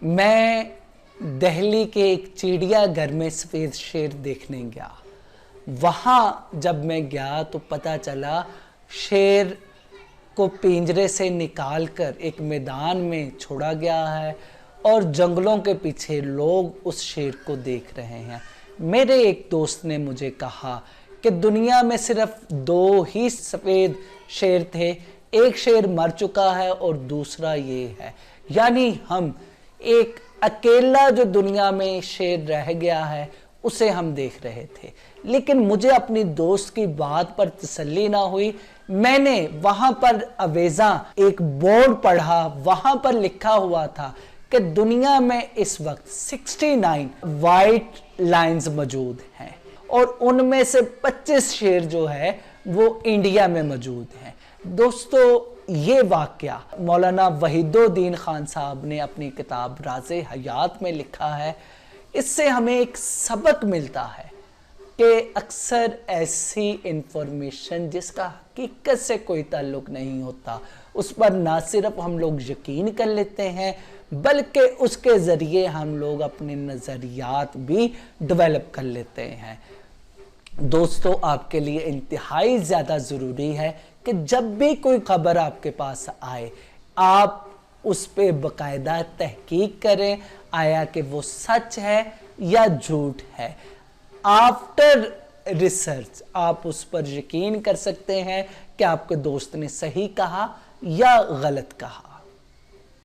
میں دہلی کے ایک چڑیا گھر میں سفید شیر دیکھنے گیا۔ وہاں جب میں گیا تو پتہ چلا شیر کو پنجرے سے نکال کر ایک میدان میں چھوڑا گیا ہے اور جنگلوں کے پیچھے لوگ اس شیر کو دیکھ رہے ہیں۔ میرے ایک دوست نے مجھے کہا کہ دنیا میں صرف 2 ہی سفید شیر تھے، ایک شیر مر چکا ہے اور دوسرا یہ ہے، یعنی ہم ایک اکیلا جو دنیا میں شیر رہ گیا ہے اسے ہم دیکھ رہے تھے۔ لیکن مجھے اپنی دوست کی بات پر تسلی نہ ہوئی۔ میں نے وہاں پر اویزاں ایک بورڈ پڑھا، وہاں پر لکھا ہوا تھا کہ دنیا میں اس وقت 69 وائٹ لائنز موجود ہیں اور ان میں سے 25 شیر جو ہے وہ انڈیا میں موجود ہیں۔ دوستو، یہ واقعہ مولانا وحید الدین خان صاحب نے اپنی کتاب راز حیات میں لکھا ہے۔ اس سے ہمیں ایک سبق ملتا ہے کہ اکثر ایسی انفارمیشن جس کا حقیقت سے کوئی تعلق نہیں ہوتا اس پر نہ صرف ہم لوگ یقین کر لیتے ہیں بلکہ اس کے ذریعے ہم لوگ اپنے نظریات بھی ڈیولپ کر لیتے ہیں۔ دوستو، آپ کے لیے انتہائی زیادہ ضروری ہے کہ جب بھی کوئی خبر آپ کے پاس آئے آپ اس پہ باقاعدہ تحقیق کریں، آیا کہ وہ سچ ہے یا جھوٹ ہے۔ آفٹر ریسرچ آپ اس پر یقین کر سکتے ہیں کہ آپ کے دوست نے صحیح کہا یا غلط کہا۔